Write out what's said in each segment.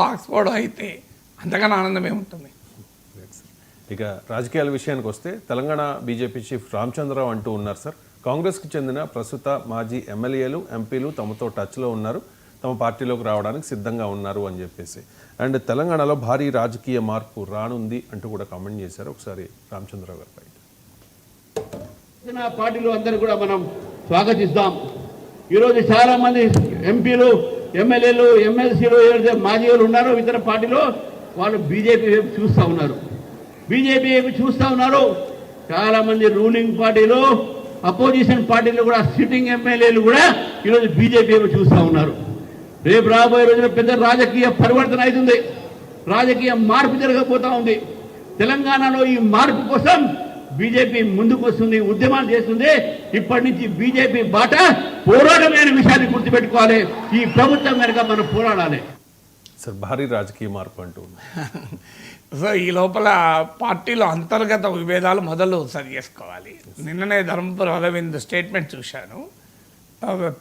Oxford అయితే అంతకన్నా ఆనందం ఏముంటుంది. ఇక రాజకీయాల విషయానికి వస్తే తెలంగాణ బీజేపీ చీఫ్ రామచంద్రరావు అంటూ ఉన్నారు సార్, కాంగ్రెస్కి చెందిన ప్రస్తుత మాజీ ఎమ్మెల్యేలు ఎంపీలు తమతో టచ్లో ఉన్నారు, తమ పార్టీలోకి రావడానికి సిద్ధంగా ఉన్నారు అని చెప్పేసి. అండ్ తెలంగాణలో భారీ రాజకీయ మార్పు రానుంది అంటూ కూడా కామెంట్ చేశారు. ఒకసారి రామచంద్రరావు గారి పై పార్టీలు అందరూ కూడా మనం స్వాగతిస్తాం. ఈరోజు చాలా మంది ఎంపీలు ఎమ్మెల్యేలు ఎమ్మెల్సీలు ఏదైతే మాజీలు ఉన్నారో ఇతర పార్టీలో వాళ్ళు బీజేపీ వైపు చూస్తూ ఉన్నారు. బీజేపీ వైపు చూస్తూ ఉన్నారు. చాలామంది రూలింగ్ పార్టీలు అపోజిషన్ పార్టీలు కూడా సిట్టింగ్ ఎమ్మెల్యేలు కూడా ఈరోజు బీజేపీ వైపు చూస్తూ ఉన్నారు. రేపు రాబోయే రోజున పెద్ద రాజకీయ పరివర్తన అవుతుంది, రాజకీయ మార్పు జరగబోతూ ఉంది. తెలంగాణలో ఈ మార్పు కోసం బీజేపీ ముందుకు వస్తుంది, ఉద్యమాలు చేస్తుంది. ఇప్పటి నుంచి బీజేపీ బాట పోరాటమైన విషయాన్ని గుర్తుపెట్టుకోవాలి. ఈ ప్రభుత్వం కనుక మనం పోరాడాలి సార్. భారీ రాజకీయ మార్పు అంటూ సో ఈ లోపల పార్టీలో అంతర్గత విభేదాలు మొదలు సరి చేసుకోవాలి. నిన్ననే ధర్మపురి అరవింద్ స్టేట్మెంట్ చూశాను.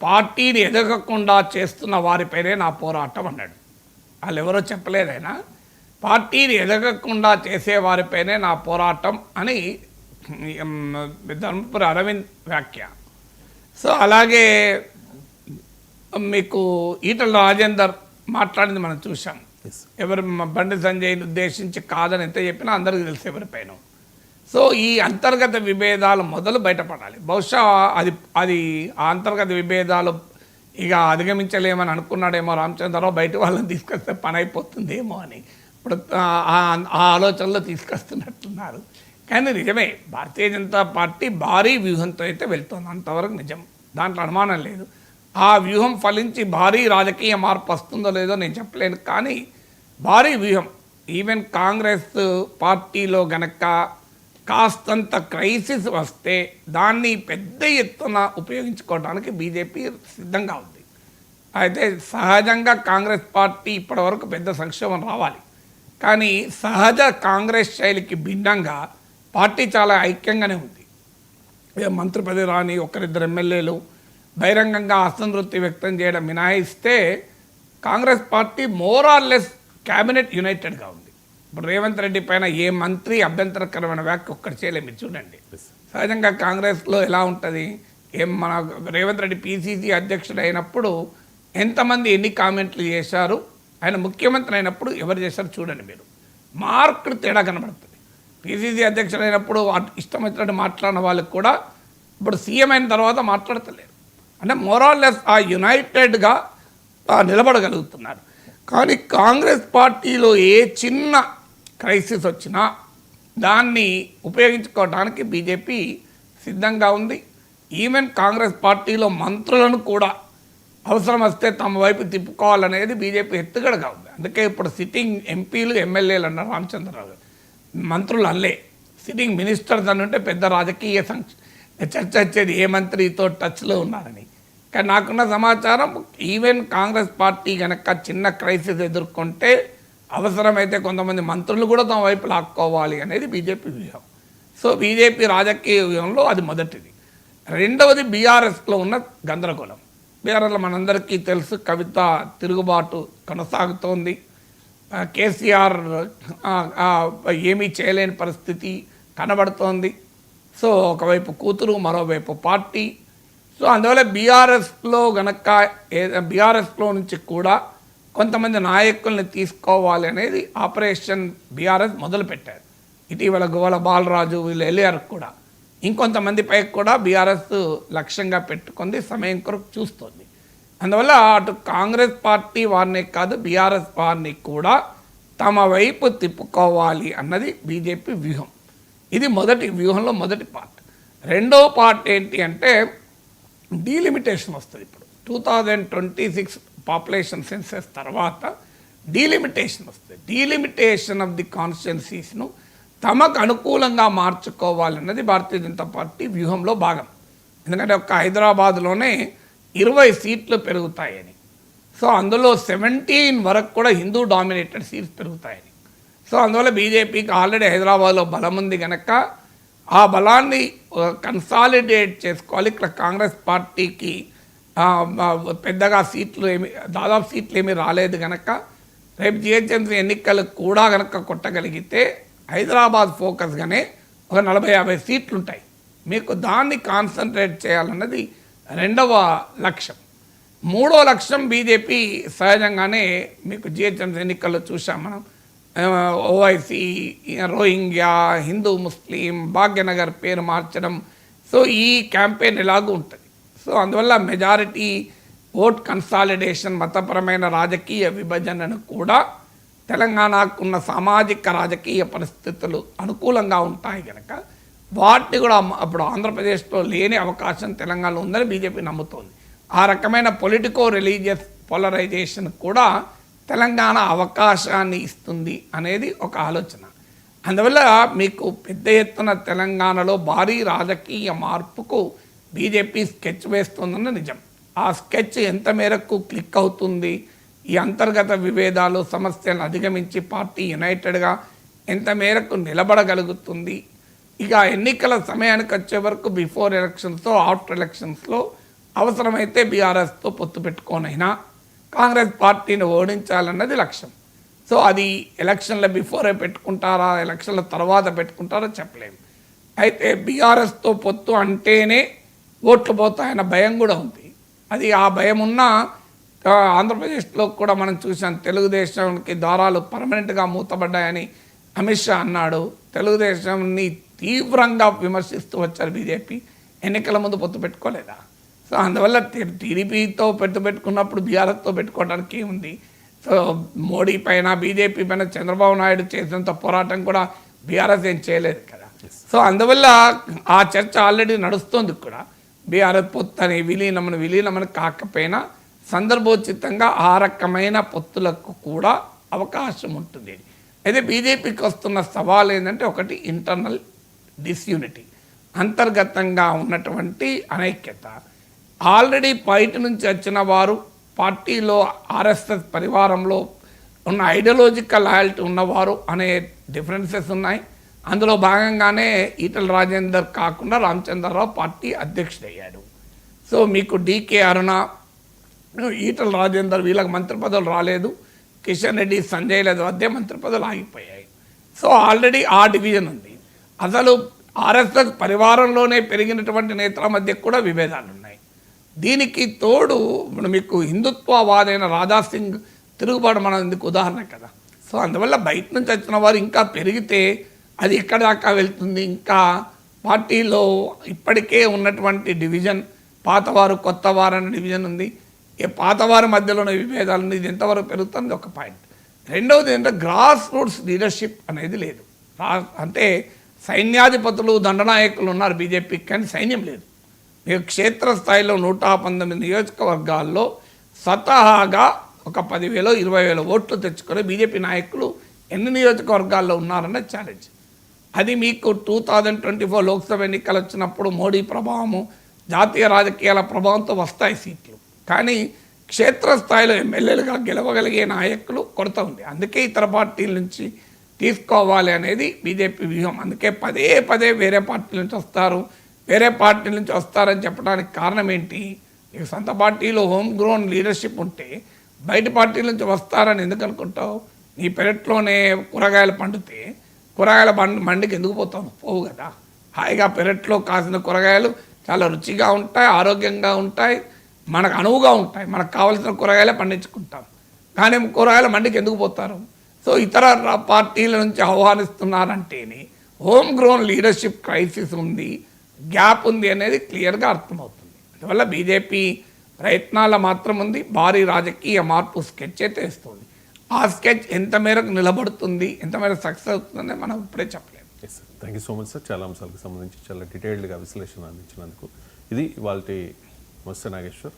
పార్టీని ఎదగకుండా చేస్తున్న వారిపైనే నా పోరాటం అన్నాడు. వాళ్ళు ఎవరో చెప్పలేదైనా పార్టీని ఎదగకుండా చేసే వారిపైనే నా పోరాటం అని ధర్మపురి అరవింద్ వ్యాఖ్య. సో అలాగే మీకు ఈటల రాజేందర్ మాట్లాడింది మనం చూసాం. ఎవరు బండి సంజయ్ని ఉద్దేశించి కాదని ఎంత చెప్పినా అందరికీ తెలిసి ఎవరిపైన. సో ఈ అంతర్గత విభేదాలు మొదలు బయటపడాలి. బహుశా అది ఆ అంతర్గత విభేదాలు ఇక అధిగమించలేమని అనుకున్నాడేమో రామచంద్రరావు. బయట వాళ్ళని తీసుకొస్తే పని అయిపోతుందేమో అని ఇప్పుడు ఆ ఆలోచనలో తీసుకొస్తున్నట్టున్నారు. కానీ నిజమే, భారతీయ జనతా పార్టీ భారీ వ్యూహంతో అయితే వెళ్తుంది, అంతవరకు నిజం, దాంట్లో అనుమానం లేదు. ఆ వ్యూహం ఫలించి భారీ రాజకీయ మార్పు వస్తుందో లేదో నేను చెప్పలేను. కానీ భారీ వ్యూహం, ఈవెన్ కాంగ్రెస్ పార్టీలో గనక కాస్తంత క్రైసిస్ వస్తే దాన్ని పెద్ద ఎత్తున ఉపయోగించుకోవడానికి బీజేపీ సిద్ధంగా ఉంది. అయితే సహజంగా కాంగ్రెస్ పార్టీ ఇప్పటివరకు పెద్ద సంక్షోభం రావాలి, కానీ సహజ కాంగ్రెస్ శైలికి భిన్నంగా పార్టీ చాలా ఐక్యంగానే ఉంది. మంత్రి పదవి రాని ఒకరిద్దరు ఎమ్మెల్యేలు బహిరంగంగా అసంతృప్తి వ్యక్తం చేయడం మినహాయిస్తే Congress party more or less cabinet యునైటెడ్గా ఉంది. ఇప్పుడు రేవంత్ రెడ్డి పైన ఏ మంత్రి అభ్యంతరకరమైన వ్యాఖ్య ఒక్కటి చేయలేదు. మీరు చూడండి, సహజంగా కాంగ్రెస్లో ఎలా ఉంటుంది, మన రేవంత్ రెడ్డి పిసిసి అధ్యక్షుడు అయినప్పుడు ఎంతమంది ఎన్ని కామెంట్లు చేశారు, ఆయన ముఖ్యమంత్రి అయినప్పుడు ఎవరు చేశారు చూడండి. మీరు మార్కులు తేడా కనబడుతుంది. పిసిసి అధ్యక్షుడు అయినప్పుడు ఇష్టం వచ్చినట్టు మాట్లాడిన వాళ్ళకి కూడా ఇప్పుడు సీఎం అయిన తర్వాత మాట్లాడతలేరు. అంటే మోరాల్లెస్ ఆ యునైటెడ్గా నిలబడగలుగుతున్నారు. కానీ కాంగ్రెస్ పార్టీలో ఏ చిన్న క్రైసిస్ వచ్చినా దాన్ని ఉపయోగించుకోవడానికి బీజేపీ సిద్ధంగా ఉంది. ఈవెన్ కాంగ్రెస్ పార్టీలో మంత్రులను కూడా అవసరం వస్తే తమ వైపు తిప్పుకోవాలనేది బీజేపీ ఎత్తుగడగా ఉంది. అందుకే ఇప్పుడు సిట్టింగ్ ఎంపీలు ఎమ్మెల్యేలు అన్నారు రామచంద్రరావు గారు, మంత్రులు అల్లే సిట్టింగ్ మినిస్టర్స్ అని ఉంటే పెద్ద రాజకీయ చర్చ వచ్చేది ఏ మంత్రితో టచ్లో ఉన్నారని. కానీ నాకున్న సమాచారం ఈవెన్ కాంగ్రెస్ పార్టీ కనుక చిన్న క్రైసిస్ ఎదుర్కొంటే అవసరమైతే కొంతమంది మంత్రులు కూడా తమ వైపు లాక్కోవాలి అనేది బీజేపీ వ్యూహం. సో బీజేపీ రాజకీయ వ్యూహంలో అది మొదటిది. రెండవది బీఆర్ఎస్లో ఉన్న గందరగోళం. బీఆర్ఎస్లో మనందరికీ తెలుసు, కవిత తిరుగుబాటు కొనసాగుతోంది. కేసీఆర్ ఏమీ చేయలేని పరిస్థితి కనబడుతోంది. సో ఒకవైపు కూతురు, మరోవైపు పార్టీ. సో అందువల్ల బీఆర్ఎస్లో గనక బీఆర్ఎస్లో నుంచి కూడా కొంతమంది నాయకుల్ని తీసుకోవాలి అనేది ఆపరేషన్ బీఆర్ఎస్ మొదలుపెట్టారు. ఇటీవల గోవల బాలరాజు వీళ్ళు వెళ్ళారు కూడా, ఇంకొంతమంది పైకి కూడా బీఆర్ఎస్ లక్ష్యంగా పెట్టుకుంది, సమయం కొరకు చూస్తుంది. అందువల్ల అటు కాంగ్రెస్ పార్టీ వారిని కాదు బీఆర్ఎస్ వారిని కూడా తమ వైపు తిప్పుకోవాలి అన్నది బీజేపీ వ్యూహం. ఇది మొదటి వ్యూహంలో మొదటి పార్ట్. రెండో పార్ట్ ఏంటి అంటే డీలిమిటేషన్ వస్తుంది. ఇప్పుడు 2026 పాపులేషన్ సెన్సెస్ తర్వాత డీలిమిటేషన్ వస్తుంది. డీలిమిటేషన్ ఆఫ్ ది కాన్స్టిట్యున్సీస్ను తమకు అనుకూలంగా మార్చుకోవాలన్నది భారతీయ జనతా పార్టీ వ్యూహంలో భాగం. ఎందుకంటే ఒక హైదరాబాద్లోనే 20 సీట్లు పెరుగుతాయని, సో అందులో 17 వరకు కూడా హిందూ డామినేటెడ్ సీట్స్ పెరుగుతాయని. సో అందువల్ల బీజేపీకి ఆల్రెడీ హైదరాబాద్లో బలం ఉంది కనుక ఆ బలాన్ని కన్సాలిడేట్ చేసుకోవాలి. ఇక్కడ కాంగ్రెస్ పార్టీకి పెద్దగా సీట్లు దాదాపు సీట్లు ఏమీ రాలేదు కనుక రేపు జిహెచ్ఎంసీ ఎన్నికలు కూడా కనుక కొట్టగలిగితే హైదరాబాద్ ఫోకస్గానే ఒక 40-50 సీట్లు ఉంటాయి. మీకు దాన్ని కాన్సన్ట్రేట్ చేయాలన్నది రెండవ లక్ష్యం. మూడో లక్ష్యం బీజేపీ సహజంగానే మీకు జిహెచ్ఎంసీ ఎన్నికల్లో చూసాం మనం. ఓవైసీ, రోహింగ్యా, హిందూ ముస్లిం, భాగ్యనగర్ పేరు మార్చడం. సో ఈ క్యాంపెయిన్ ఎలాగూ ఉంటుంది. సో అందువల్ల మెజారిటీ ఓట్ కన్సాలిడేషన్, మతపరమైన రాజకీయ విభజనను కూడా తెలంగాణకున్న సామాజిక రాజకీయ పరిస్థితులు అనుకూలంగా ఉంటాయి కనుక వాటిని కూడా అప్పుడు ఆంధ్రప్రదేశ్లో లేని అవకాశం తెలంగాణలో ఉందని బీజేపీ నమ్ముతోంది. ఆ రకమైన పొలిటికో రిలీజియస్ పోలరైజేషన్ కూడా తెలంగాణ అవకాశాన్ని ఇస్తుంది అనేది ఒక ఆలోచన. అందువల్ల మీకు పెద్ద ఎత్తున తెలంగాణలో భారీ రాజకీయ మార్పుకు బీజేపీ స్కెచ్ వేస్తుందన్న నిజం. ఆ స్కెచ్ ఎంత మేరకు క్లిక్ అవుతుంది, ఈ అంతర్గత విభేదాలు సమస్యలను అధిగమించి పార్టీ యునైటెడ్గా ఎంత మేరకు నిలబడగలుగుతుంది, ఇక ఎన్నికల సమయానికి వచ్చే వరకు బిఫోర్ ఎలక్షన్స్లో ఆఫ్టర్ ఎలక్షన్స్లో అవసరమైతే బీఆర్ఎస్తో పొత్తు పెట్టుకోనైనా కాంగ్రెస్ పార్టీని ఓడించాలన్నది లక్ష్యం. సో అది ఎలక్షన్ల బిఫోరే పెట్టుకుంటారా, ఎలక్షన్ల తర్వాత పెట్టుకుంటారా చెప్పలేము. అయితే బీఆర్ఎస్తో పొత్తు అంటేనే ఓట్లు పోతాయన్న భయం కూడా ఉంది. అది ఆ భయం ఉన్న ఆంధ్రప్రదేశ్లో కూడా మనం చూసాం. తెలుగుదేశానికి ద్వారాలు పర్మనెంట్గా మూతపడ్డాయని అమిత్ షా అన్నాడు. తెలుగుదేశాన్ని తీవ్రంగా విమర్శిస్తూ వచ్చారు బీజేపీ. ఎన్నికల ముందు పొత్తు పెట్టుకోలేదా? సో అందువల్ల టీడీపీతో పెట్టుకున్నప్పుడు బీఆర్ఎస్తో పెట్టుకోవడానికి ఉంది. సో మోడీ పైన, బీజేపీ పైన చంద్రబాబు నాయుడు చేసినంత పోరాటం కూడా బీఆర్ఎస్ ఏం చేయలేదు కదా. సో అందువల్ల ఆ చర్చ ఆల్రెడీ నడుస్తుంది కూడా. బీఆర్ఎస్ పొత్తని విలీనమని కాకపోయినా సందర్భోచితంగా ఆ రకమైన పొత్తులకు కూడా అవకాశం ఉంటుంది. అయితే బీజేపీకి వస్తున్న సవాల్ ఏంటంటే ఒకటి ఇంటర్నల్ డిస్యూనిటీ, అంతర్గతంగా ఉన్నటువంటి అనైక్యత. ఆల్రెడీ బయట నుంచి వచ్చిన వారు పార్టీలో ఆర్ఎస్ఎస్ పరివారంలో ఉన్న ఐడియాలజికల్ లాయల్టీ ఉన్నవారు అనే డిఫరెన్సెస్ ఉన్నాయి. అందులో భాగంగానే ఈటల రాజేందర్ కాకుండా రామచంద్రరావు పార్టీ అధ్యక్షుడయ్యాడు. సో మీకు డీకే అరుణ, ఈటల రాజేందర్ వీళ్ళకి మంత్రి పదవులు రాలేదు. కిషన్ రెడ్డి, సంజయ్ లేదు, అదే మంత్రి పదవులు ఆగిపోయాయి. సో ఆల్రెడీ ఆ డివిజన్ ఉంది. అసలు ఆర్ఎస్ఎస్ పరివారంలోనే పెరిగినటువంటి నేతల మధ్య కూడా విభేదాలు ఉన్నాయి. దీనికి తోడు మీకు హిందుత్వవాదైన రాజాసింగ్ తిరుగుబాటు మనం ఇందుకు ఉదాహరణ కదా. సో అందువల్ల బయట నుంచి వచ్చిన వారు ఇంకా పెరిగితే అది ఎక్కడ దాకా వెళ్తుంది. ఇంకా పార్టీలో ఇప్పటికే ఉన్నటువంటి డివిజన్, పాతవారు కొత్తవారు అనే డివిజన్ ఉంది. పాతవారి మధ్యలోనే విభేదాలు ఉంది. ఇది ఎంతవరకు పెరుగుతుంది ఒక పాయింట్. రెండవది ఏంటంటే గ్రాస్ రూట్స్ లీడర్షిప్ అనేది లేదు. అంటే సైన్యాధిపతులు, దండనాయకులు ఉన్నారు బీజేపీకి, కానీ సైన్యం లేదు. మీరు క్షేత్రస్థాయిలో 119 నియోజకవర్గాల్లో స్వతహాగా ఒక 10,000, 20,000 ఓట్లు తెచ్చుకొని బీజేపీ నాయకులు ఎన్ని నియోజకవర్గాల్లో ఉన్నారన్న ఛాలెంజ్. అది మీకు 2024 లోక్సభ ఎన్నికలు వచ్చినప్పుడు మోడీ ప్రభావము, జాతీయ రాజకీయాల ప్రభావంతో వస్తాయి సీట్లు. కానీ క్షేత్రస్థాయిలో ఎమ్మెల్యేలుగా గెలవగలిగే నాయకులు కొరత ఉంది. అందుకే ఇతర పార్టీల నుంచి తీసుకోవాలి అనేది బీజేపీ వ్యూహం. అందుకే పదే పదే వేరే పార్టీల నుంచి వస్తారని చెప్పడానికి కారణం ఏంటి? ఇక సొంత పార్టీలో హోమ్ గ్రోన్ లీడర్షిప్ ఉంటే బయట పార్టీల నుంచి వస్తారని ఎందుకు అనుకుంటావు? నీ పెరట్లోనే కూరగాయలు పండితే కూరగాయల మండికి ఎందుకు పోతావు? పోవు కదా. హాయిగా పెరట్లో కాసిన కూరగాయలు చాలా రుచిగా ఉంటాయి, ఆరోగ్యంగా ఉంటాయి, మనకు అనువుగా ఉంటాయి. మనకు కావాల్సిన కూరగాయలే పండించుకుంటాం. కానీ కూరగాయల మండికి ఎందుకు పోతారు? సో ఇతర పార్టీల నుంచి ఆహ్వానిస్తున్నారంటేనే హోమ్ గ్రోన్ లీడర్షిప్ క్రైసిస్ ఉంది, గ్యాప్ ఉంది అనేది క్లియర్గా అర్థమవుతుంది. అందువల్ల బీజేపీ ప్రయత్నాల మాత్రం ఉంది. భారీ రాజకీయ మార్పు స్కెచ్ అయితే వేస్తుంది. ఆ స్కెచ్ ఎంత మేరకు నిలబడుతుంది, ఎంత మేరకు సక్సెస్ అవుతుందని మనం ఇప్పుడే చెప్పలేము. Yes sir, thank you so much sir. చాలా అంశాలకు సంబంధించి చాలా డీటెయిల్డ్గా విశ్లేషణ అందించినందుకు. ఇది వాళ్ళ మత్స్య నాగేశ్వర్.